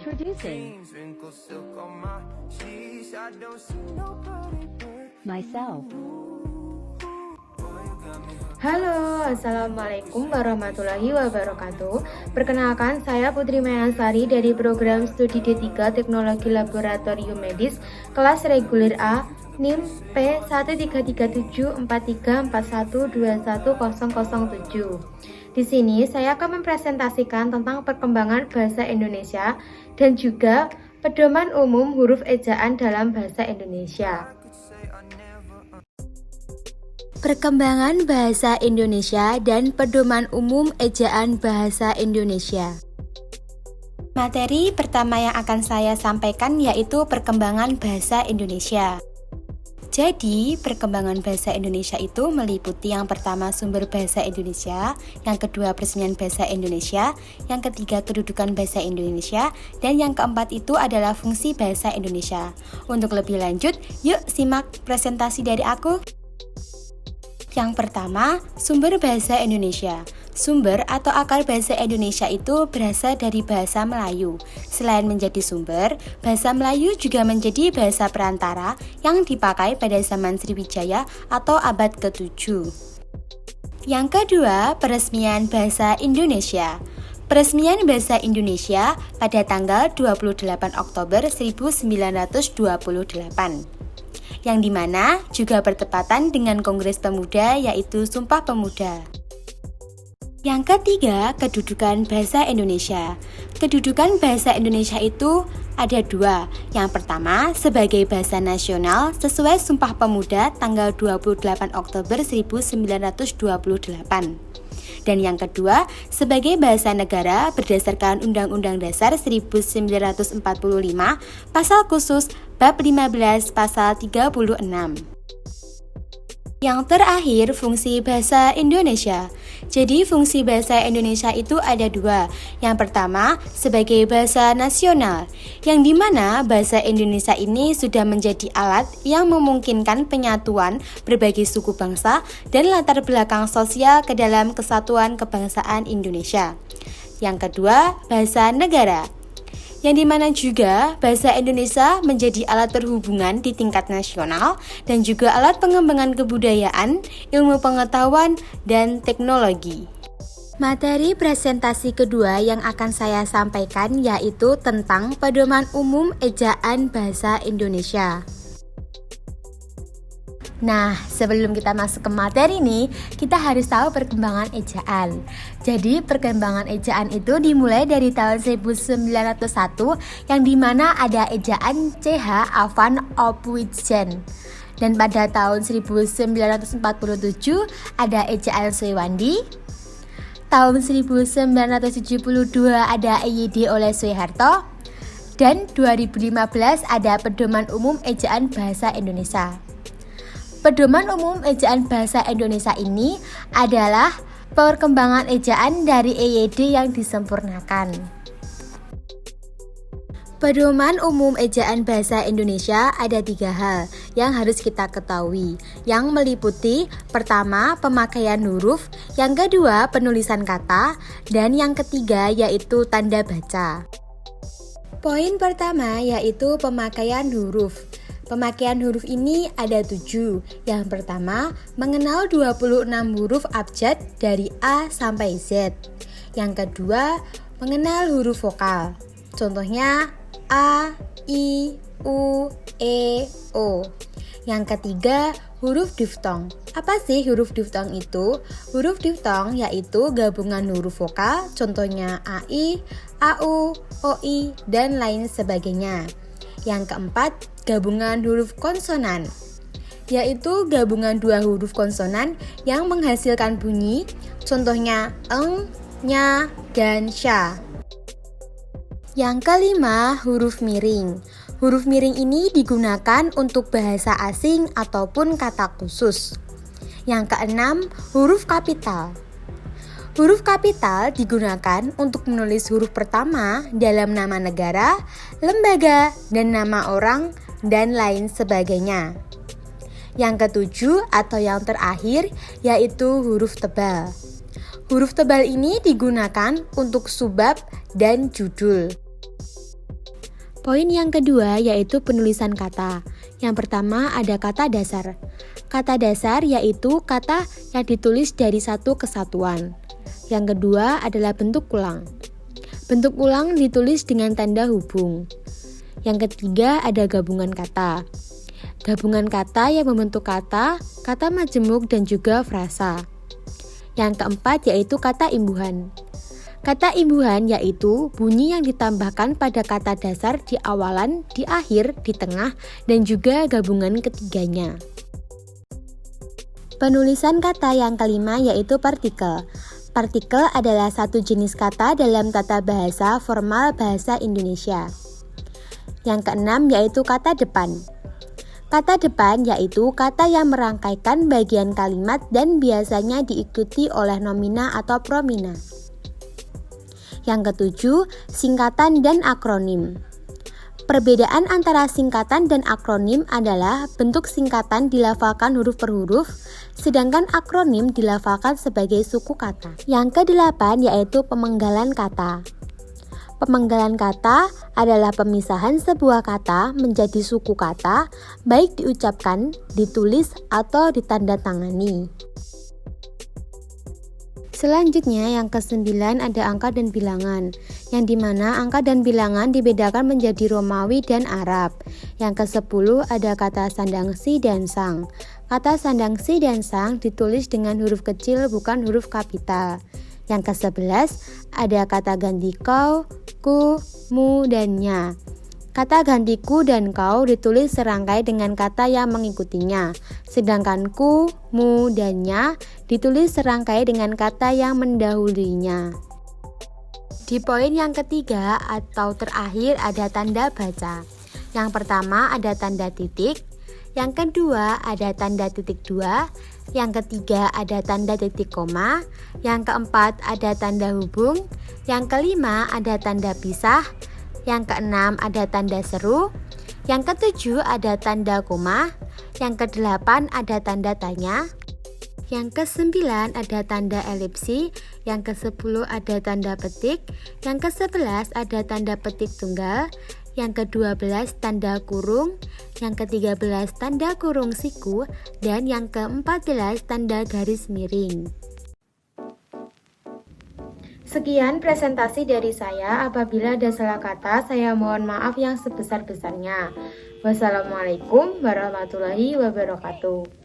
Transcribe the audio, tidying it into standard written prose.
Introducing myself. Halo, Assalamualaikum warahmatullahi wabarakatuh. Perkenalkan, saya Putri Mayansari dari program studi D3 Teknologi Laboratorium Medis kelas reguler A NIM P13374341210007. Di sini saya akan mempresentasikan tentang perkembangan bahasa Indonesia dan juga pedoman umum huruf ejaan dalam bahasa Indonesia. Perkembangan bahasa Indonesia dan pedoman umum ejaan bahasa Indonesia. Materi pertama yang akan saya sampaikan yaitu perkembangan bahasa Indonesia. Jadi, perkembangan bahasa Indonesia itu meliputi yang pertama sumber bahasa Indonesia, yang kedua peresmian bahasa Indonesia, yang ketiga kedudukan bahasa Indonesia, dan yang keempat itu adalah fungsi bahasa Indonesia. Untuk lebih lanjut, yuk simak presentasi dari aku. Yang pertama, sumber bahasa Indonesia. Sumber atau akar bahasa Indonesia itu berasal dari bahasa Melayu. Selain menjadi sumber, bahasa Melayu juga menjadi bahasa perantara yang dipakai pada zaman Sriwijaya atau abad ke-7. Yang kedua, peresmian bahasa Indonesia. Peresmian bahasa Indonesia pada tanggal 28 Oktober 1928. Yang dimana juga bertepatan dengan Kongres Pemuda yaitu Sumpah Pemuda. Yang ketiga, kedudukan bahasa Indonesia. Kedudukan bahasa Indonesia itu ada dua. Yang pertama, sebagai bahasa nasional sesuai Sumpah Pemuda tanggal 28 Oktober 1928. Dan yang kedua, sebagai bahasa negara berdasarkan Undang-Undang Dasar 1945, Pasal Khusus Bab 15 Pasal 36. Yang terakhir, fungsi bahasa Indonesia. Jadi, fungsi bahasa Indonesia itu ada dua. Yang pertama, sebagai bahasa nasional, yang dimana bahasa Indonesia ini sudah menjadi alat yang memungkinkan penyatuan berbagai suku bangsa dan latar belakang sosial ke dalam kesatuan kebangsaan Indonesia. Yang kedua, bahasa negara, yang dimana juga bahasa Indonesia menjadi alat perhubungan di tingkat nasional dan juga alat pengembangan kebudayaan, ilmu pengetahuan, dan teknologi. Materi presentasi kedua yang akan saya sampaikan yaitu tentang pedoman umum ejaan bahasa Indonesia. Nah, sebelum kita masuk ke materi nih, kita harus tahu perkembangan ejaan. Jadi, perkembangan ejaan itu dimulai dari tahun 1901 yang dimana ada ejaan CH Van Opwijen. Dan pada tahun 1947 ada ejaan Suewandi. Tahun 1972 ada EYD oleh Soeharto. Dan 2015 ada pedoman umum ejaan bahasa Indonesia. Pedoman umum ejaan bahasa Indonesia ini adalah perkembangan ejaan dari EYD yang disempurnakan. Pedoman umum ejaan bahasa Indonesia ada tiga hal yang harus kita ketahui, yang meliputi pertama pemakaian huruf, yang kedua penulisan kata, dan yang ketiga yaitu tanda baca. Poin pertama yaitu pemakaian huruf. Pemakaian huruf ini ada 7. Yang pertama, mengenal 26 huruf abjad dari A sampai Z. Yang kedua, mengenal huruf vokal. Contohnya A, I, U, E, O. Yang ketiga, huruf diftong. Apa sih huruf diftong itu? Huruf diftong yaitu gabungan huruf vokal, contohnya AI, AU, OI, dan lain sebagainya. Yang keempat, gabungan huruf konsonan, yaitu gabungan dua huruf konsonan yang menghasilkan bunyi, contohnya eng, nya, dan sya. Yang kelima, huruf miring. Huruf miring ini digunakan untuk bahasa asing ataupun kata khusus. Yang keenam, huruf kapital. Huruf kapital digunakan untuk menulis huruf pertama dalam nama negara, lembaga, dan nama orang, dan lain sebagainya. Yang ketujuh atau yang terakhir yaitu huruf tebal. Huruf tebal ini digunakan untuk subbab dan judul. Poin yang kedua yaitu penulisan kata. Yang pertama ada kata dasar. Kata dasar yaitu kata yang ditulis dari satu kesatuan. Yang kedua adalah bentuk ulang. Bentuk ulang ditulis dengan tanda hubung. Yang ketiga ada gabungan kata. Gabungan kata yang membentuk kata, kata majemuk dan juga frasa. Yang keempat yaitu kata imbuhan. Kata imbuhan yaitu bunyi yang ditambahkan pada kata dasar di awalan, di akhir, di tengah, dan juga gabungan ketiganya. Penulisan kata yang kelima yaitu partikel. Partikel adalah satu jenis kata dalam tata bahasa formal bahasa Indonesia. Yang keenam yaitu kata depan. Kata depan yaitu kata yang merangkaikan bagian kalimat dan biasanya diikuti oleh nomina atau promina. Yang ketujuh, singkatan dan akronim. Perbedaan antara singkatan dan akronim adalah bentuk singkatan dilafalkan huruf per huruf, sedangkan akronim dilafalkan sebagai suku kata. Yang kedelapan yaitu pemenggalan kata. Pemenggalan kata adalah pemisahan sebuah kata menjadi suku kata, baik diucapkan, ditulis, atau ditandatangani. Selanjutnya yang ke-9 ada angka dan bilangan, yang dimana angka dan bilangan dibedakan menjadi Romawi dan Arab. Yang ke-10 ada kata sandang si dan sang. Kata sandang si dan sang ditulis dengan huruf kecil bukan huruf kapital. Yang ke-11 ada kata ganti kau, ku, mu, dan nya. Kata ganti ku dan kau ditulis serangkai dengan kata yang mengikutinya, sedangkan ku, mu, dan nya ditulis serangkai dengan kata yang mendahulunya. Di poin yang ketiga atau terakhir ada tanda baca. Yang pertama ada tanda titik, yang kedua ada tanda titik dua, yang ketiga ada tanda titik koma, yang keempat ada tanda hubung, yang kelima ada tanda pisah, yang keenam ada tanda seru, yang ketujuh ada tanda koma, yang kedelapan ada tanda tanya, yang ke-9 ada tanda elipsi, yang ke-10 ada tanda petik, yang ke-11 ada tanda petik tunggal, yang ke-12 tanda kurung, yang ke-13 tanda kurung siku, dan yang ke-14 tanda garis miring. Sekian presentasi dari saya. Apabila ada salah kata, saya mohon maaf yang sebesar-besarnya. Wassalamualaikum warahmatullahi wabarakatuh.